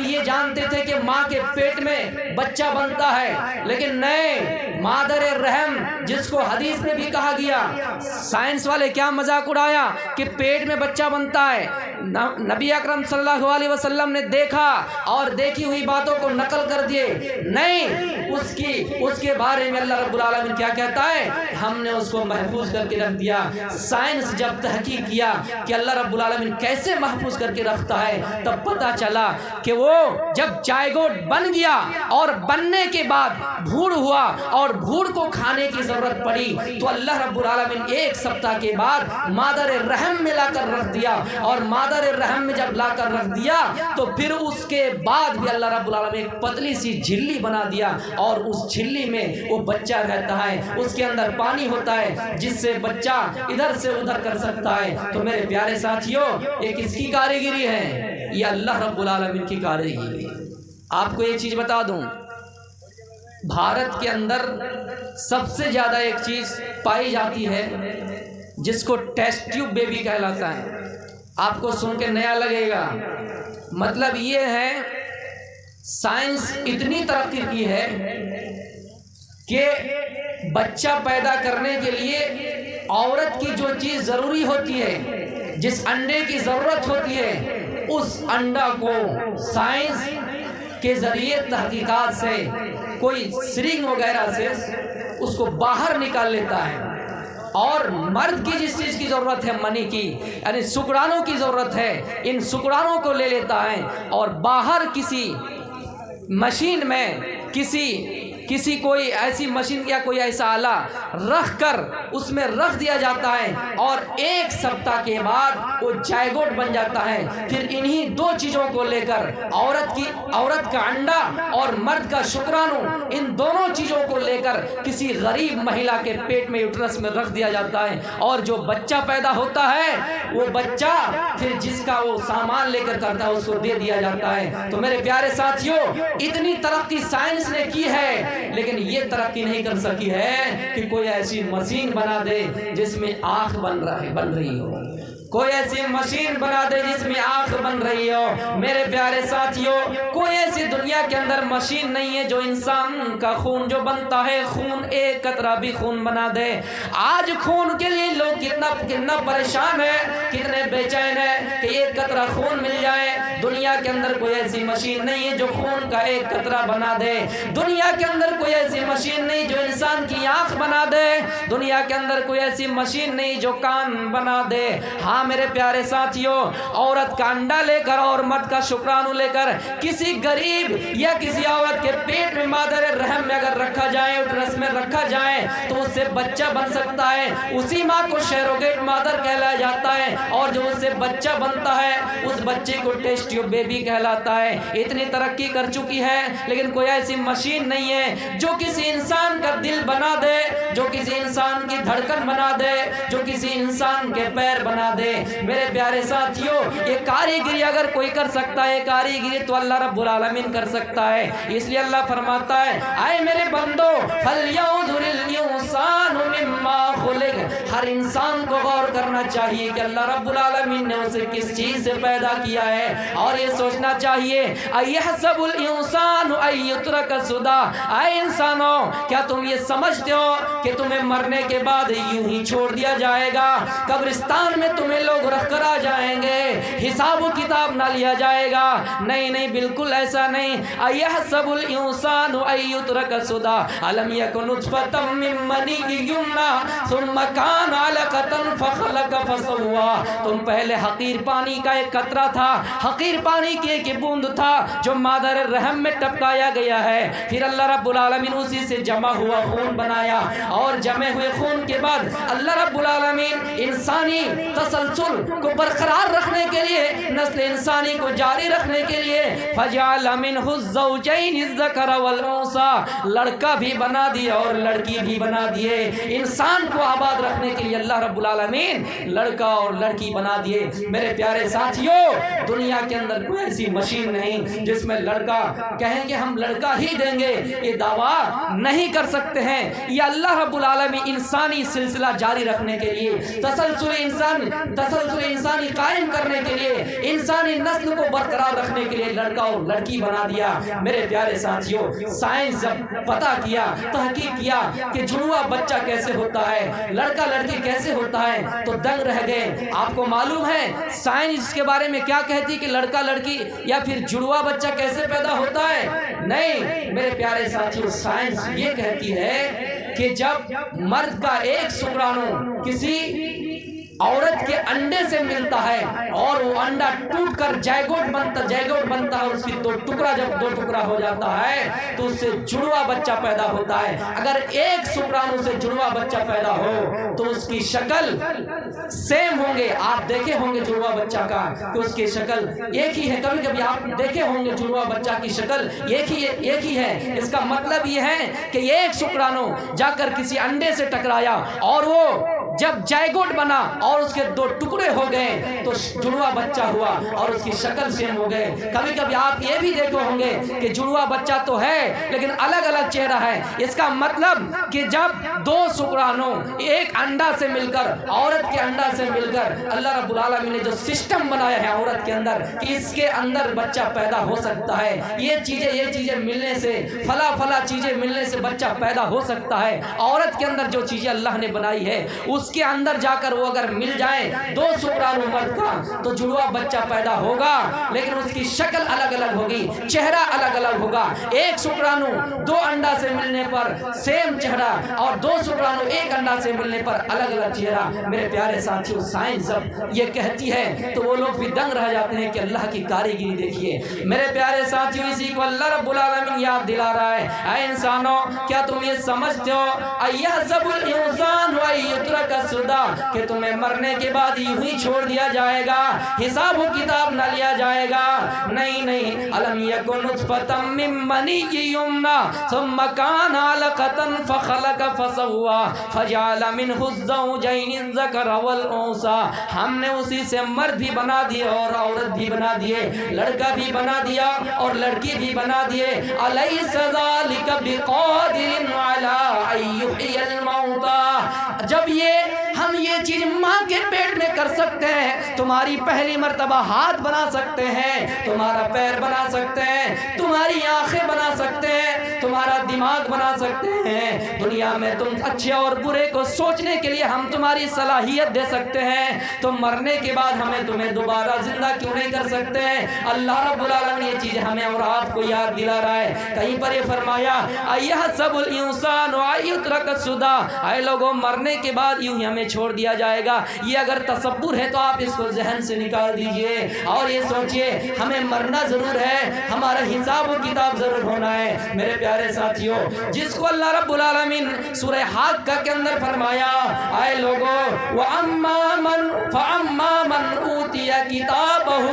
یہ جانتے تھے کہ ماں کے پیٹ میں بچہ بنتا ہے، لیکن نہیں، مادر رحم جس کو حدیث میں بھی کہا گیا، سائنس والے کیا مذاق اڑایا کہ پیٹ میں بچہ بنتا ہے، نبی اکرم صلی اللہ علیہ وسلم نے دیکھا اور دیکھی ہوئی باتوں کو نقل کر دیے، نہیں، اس کے بارے میں اللہ رب العالمین کیا کہتا ہے، ہم نے اس کو محفوظ کر کے رکھ دیا۔ سائنس جب تحقیق کیا کہ اللہ رب العالمین کیسے محفوظ کر کے رکھتا ہے، تب پتہ چلا کہ وہ جب جائگوٹ بن گیا اور بننے کے بعد بھوڑ ہوا اور بھوڑ کو کھانے کی ضرورت پڑی تو اللہ رب العالمین ایک سپتہ کے بعد مادر رحم میں لا کر رکھ دیا، اور مادر رحم میں جب لا کر رکھ دیا تو پھر اس کے بعد بھی اللہ رب العالمین ایک پتلی سی جھلی بنا دیا، اور اس جھلی میں وہ بچہ رہتا ہے، اس کے اندر پانی ہوتا ہے جس سے بچہ ادھر سے ادھر کر سکتا ہے۔ تو میرے پیارے ساتھیوں، یہ کس کی کاریگری ہے؟ یہ اللہ رب العالمین کی کاریگری ہے۔ آپ کو یہ چیز بتا دوں، بھارت کے اندر سب سے زیادہ ایک چیز پائی جاتی ہے جس کو ٹیسٹ ٹیوب بیبی کہلاتا ہے۔ آپ کو سن کے نیا لگے گا، مطلب یہ ہے سائنس اتنی ترقی کی ہے کہ بچہ پیدا کرنے کے لیے عورت کی جو چیز ضروری ہوتی ہے، جس انڈے کی ضرورت ہوتی ہے، اس انڈا کو سائنس کے ذریعے تحقیقات سے کوئی سرنگ وغیرہ سے اس کو باہر نکال لیتا ہے، اور مرد کی جس چیز کی ضرورت ہے، منی کی یعنی شکرانوں کی ضرورت ہے، ان شکرانوں کو لے لیتا ہے اور باہر کسی مشین میں کسی کوئی ایسی مشین یا کوئی ایسا آلہ رکھ کر اس میں رکھ دیا جاتا ہے، اور ایک سپتہ کے بعد وہ جائگوٹ بن جاتا ہے۔ پھر انہی دو چیزوں کو لے کر عورت کا انڈا اور مرد کا شکرانو، ان دونوں چیزوں کو لے کر کسی غریب مہیلا کے پیٹ میں یوٹرس میں رکھ دیا جاتا ہے، اور جو بچہ پیدا ہوتا ہے وہ بچہ پھر جس کا وہ سامان لے کر کرتا ہے اس کو دے دیا جاتا ہے۔ تو میرے پیارے ساتھیوں، اتنی ترقی سائنس نے کی ہے، لیکن یہ ترقی نہیں کر سکی ہے کہ کوئی ایسی مشین بنا دے جس میں آنکھ بن رہی ہو، کوئی ایسی مشین بنا دے جس میں آنکھ بن رہی ہو۔ میرے پیارے ساتھیوں، کوئی ایسی دنیا کے اندر مشین نہیں ہے جو انسان کا خون جو بنتا ہے، خون ایک قطرہ بھی خون بنا دے۔ آج خون کے لیے لوگ کتنا پریشان ہے، کتنے بے چین ہے کہ ایک قطرہ خون مل جائے۔ دنیا کے اندر کوئی ایسی مشین نہیں ہے جو خون کا ایک قطرہ بنا دے، دنیا کے اندر کوئی ایسی مشین نہیں جو انسان کی آنکھ بنا دے، دنیا کے اندر کوئی ایسی مشین نہیں جو کان بنا دے۔ ہاں میرے پیارے ساتھیوں، عورت کا انڈا لے کر اور مرد کا شکرانو لے کر کسی غریب یا کسی عورت کے پیٹ میں مادر رحم میں اگر رکھا جائے، اٹرس میں رکھا جائے تو اس سے بچہ بن سکتا ہے۔ اسی ماں کو سیروگیٹ مادر کہلایا جاتا ہے، اور جو اس سے بچہ بنتا ہے اس بچے کو ٹیسٹ ٹیوب بیبی کہلاتا ہے۔ اتنی ترقی کر چکی ہے، لیکن کوئی ایسی مشین نہیں ہے جو کسی انسان کا دل بنا دے، جو کسی انسان کی دھڑکن بنا دے، جو کسی انسان کے پیر بنا دے۔ میرے پیارے ساتھیوں، یہ کاریگری اگر کوئی کر سکتا ہے، کاریگری تو اللہ رب العالمین کر سکتا ہے۔ اس لیے اللہ فرماتا ہے، اے میرے بندو فَلْيَنظُرِ الْإِنسَانُ مِمَّا خُلِقَ، ہر انسان کو غور کرنا چاہیے کہ اللہ رب العالمین نے اسے کس چیز سے پیدا کیا ہے، اور یہ سوچنا چاہیے اَيَحْسَبُ الْإِنسَانُ أَن يُتْرَكَ سُدًى، اے انسانوں، کیا تم یہ سمجھتے ہو کہ تمہیں مرنے کے بعد یوں ہی چھوڑ دیا جائے گا؟ قبرستان میں تمہیں لوگ رکھ کر آ جائیں گے، حساب و کتاب نہ لیا جائے گا؟ نہیں نہیں، بالکل ایسا نہیں۔ اَيَحْسَبُ الْإِنسَانُ أَن يُتْرَكَ سُدًى أَلَمْ يَكُن نُطْفَةً مِّن مَّنِيٍّ يُمْنَىٰ ثُمَّ كَانَ عَلَقَةً فَخَلَقَ فَسَوَّىٰ، تم پہلے حقیر پانی کا ایک قطرہ تھا، حقیر پانی کی ایک بوند تھا جو مادر رحم میں ٹپکایا گیا ہے، پھر اللہ رب العالمین اسی سے جمع ہوا خون بنایا، اور جمع ہوئے خون کے بعد اللہ رب العالمین انسانی تسلسل کو برقرار رکھنے کے لیے، نسل انسانی کو جاری رکھنے کے لیے فَجَعَلَ مِنْهُ الزَّوْجَيْنِ الذَّكَرَ وَالْأُنثَىٰ، لڑکا بھی بنا دیے اور لڑکی بھی بنا دیے۔ انسان کو آباد رکھنے کے لیے اللہ رب العالمین لڑکا اور لڑکی بنا دیے۔ میرے پیارے ساتھیوں، دنیا کے اندر کوئی ایسی مشین نہیں جس میں لڑکا کہیں کہ ہم لڑکا ہی دیں گے، یہ دعویٰ نہیں کر سکتے ہیں۔ یہ اللہ رب العالمین انسانی سلسلہ جاری رکھنے کے لیے، تسلسل انسانی قائم کرنے کے لیے، انسانی نسل کو برقرار رکھنے کے لیے لڑکا اور لڑکی بنا دیا۔ میرے پیارے ساتھیوں، سائنس جب پتہ کیا، تحقیق کیا کہ جڑواں بچہ کیسے ہوتا ہے، لڑکا لڑکی کیسے ہوتا ہے، تو دنگ رہ گئے۔ آپ کو معلوم ہے سائنس اس کے بارے میں کیا کہتی کہ لڑکا لڑکی یا پھر جڑواں بچہ کیسے پیدا ہوتا ہے؟ نہیں میرے پیارے ساتھیوں، سائنس یہ کہتی ہے کہ جب مرد کا ایک شکرانو کسی عورت کے انڈے سے ملتا ہے اور وہ انڈا ٹوٹ کر جائگوٹ بنتا ہے، اس کی دو ٹکڑا ہو جاتا ہے تو اس سے جڑواں بچہ پیدا ہوتا ہے۔ اگر ایک شکرانو سے جڑواں بچہ پیدا ہو تو اس کی شکل سیم ہوں گے۔ آپ دیکھے ہوں گے جڑواں بچہ کا کہ اس کی شکل ایک ہی ہے، کبھی کبھی آپ دیکھے ہوں گے جڑواں بچہ کی شکل ایک ہی ہے۔ اس کا مطلب یہ ہے کہ ایک شکرانو جا کر کسی انڈے سے ٹکرایا اور وہ جب جائگوٹ بنا اور اس کے دو ٹکڑے ہو گئے تو جڑواں بچہ ہوا اور اس کی شکل سیم ہو گئے۔ کبھی کبھی آپ یہ بھی دیکھے ہوں گے کہ جڑواں بچہ تو ہے لیکن الگ الگ چہرہ ہے۔ اس کا مطلب کہ جب دو شکرانو ایک انڈا سے مل کر، عورت کے انڈا سے مل کر، اللہ رب العالمین نے جو سسٹم بنایا ہے عورت کے اندر کہ اس کے اندر بچہ پیدا ہو سکتا ہے، یہ چیزیں ملنے سے، فلا چیزیں ملنے سے بچہ پیدا ہو سکتا ہے۔ عورت کے اندر جو چیزیں اللہ نے بنائی ہے اس کے اندر جا کر وہ اگر مل جائیں دو شکرانو مرد کا تو جڑواں بچہ پیدا ہوگا، لیکن اس کی شکل الگ الگ ہوگی، چہرہ الگ الگ ہوگا۔ ایک شکرانو دو انڈا سے ملنے پر سیم چہرہ اور دو شکرانو ایک انڈا سے ملنے پر الگ الگ چہرہ۔ میرے پیارے ساتھیوں، سائنس جب یہ کہتی ہے تو وہ لوگ بھی دنگ رہ جاتے ہیں کہ اللہ کی کاریگری دیکھیے۔ میرے پیارے ساتھیوں، اسی کو اللہ رب العالمین یاد دلا رہا ہے، اے انسانوں کیا تم یہ سمجھتے ہو ایحسب الانسان ویترک سدی کہ تمہیں مرنے کے بعد یوں ہی چھوڑ دیا جائے گا، حساب و کتاب نہ لیا جائے گا؟ نہیں، الم یکن نطفۃ من منی یمنی ثم کان علقۃ فخلق فسوی فجعل منہ الزوجین الذکر والانثی۔ ہم نے اسی سے مرد بھی بنا دیے اور عورت بھی بنا دیے، لڑکا بھی بنا دیا اور لڑکی بھی بنا دیے۔ الیس ذلک بقادر علی ان یحیی الموتی۔ جب ہم یہ چیز ماں کے پیٹ میں کر سکتے ہیں، تمہاری پہلی مرتبہ ہاتھ بنا سکتے ہیں، تمہارا پیر بنا سکتے ہیں، تمہاری آنکھیں بنا سکتے ہیں، تمہارا دماغ بنا سکتے ہیں، دنیا میں تم اچھے اور برے کو سوچنے کے لیے ہم تمہاری صلاحیت دے سکتے ہیں، تو مرنے کے بعد ہمیں تمہیں دوبارہ زندہ کیوں نہیں کر سکتے ہیں؟ اللہ رب العالمین یہ چیز ہمیں اور آپ کو یاد دلا رہا ہے۔ کہیں پر یہ فرمایا ایحسب الانسان ان یترک سدی، اے لوگوں مرنے کے بعد یوں ہی ہمیں چھوڑ دیا جائے گا۔ یہ اگر تصور ہے تو آپ اس کو ذہن سے نکال دیجئے اور یہ سوچئے ہمیں مرنا ضرور ہے، ہمارا حساب و کتاب ضرور ہونا ہے۔ میرے پیارے ساتھیوں، جس کو اللہ رب العالمین سورہ حاقہ کے اندر فرمایا اے لوگوں فَأَمَّا مَنْ أُوتِيَ كِتَابَهُ،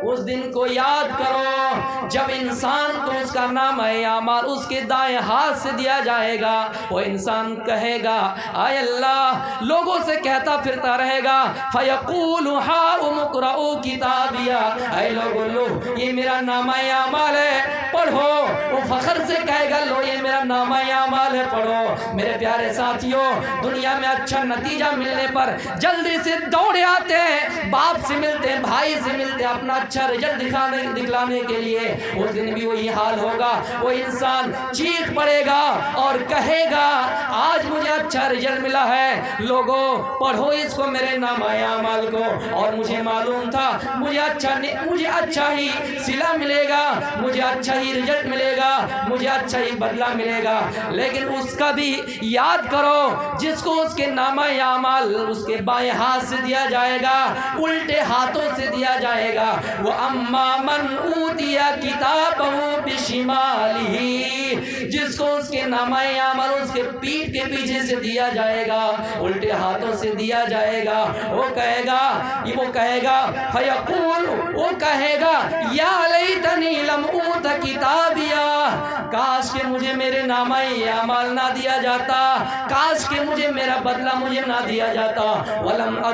اس دن کو یاد کرو جب انسان کو اس کا نامہ اعمال اس کے دائیں ہاتھ سے دیا جائے گا۔ وہ انسان کہے گا اے اللہ، لوگوں سے کہتا پھرتا رہے گا فَيَقُولُ هَاؤُمُ اقْرَءُوا كِتَابِيَهْ، اے لوگوں لو یہ میرا نامہ اعمال ہے پڑھو۔ وہ فخر سے کہے گا لو یہ میرا نامہ اعمال ہے پڑھو۔ میرے پیارے ساتھیوں، دنیا میں اچھا نتیجہ ملنے پر جلدی سے دوڑے آتے ہیں، باپ سے ملتے ہیں، بھائی سے ملتے ہیں اپنا اچھا رزلٹ دکھلانے کے لیے۔ اس دن بھی وہی حال ہوگا، وہ انسان چیخ پڑے گا اور کہے گا آج مجھے اچھا رزلٹ ملا ہے، لوگوں پڑھو اس کو میرے نامہ اعمال کو، اور مجھے معلوم تھا مجھے اچھا ہی صلہ ملے گا، مجھے اچھا ہی رزلٹ ملے گا، مجھے اچھا ہی بدلہ ملے گا۔ لیکن اس کا بھی یاد کرو جس کو اس کے نامہ اعمال اس کے بائیں ہاتھ سے دیا جائے گا، الٹے ہاتھوں سے دیا جائے گا۔ وَأَمَّا مَنْ أُوتِيَ كِتَابَهُ بِشِمَالِهِ، جس کو اس کے نامہ اعمال اس کے پیٹھ کے پیچھے سے دیا جائے گا، الٹے ہاتھوں سے دیا جائے گا، وہ کہے گا فَيَقُولُ، وہ کہے گا یا لیتنی لم اوت کتابیا، کاش کہ مجھے میرے نامہ اعمال نہ دیا جاتا، کاش کہ مجھے میرا بدلہ مجھے نہ دیا جاتا۔ وَلَمْ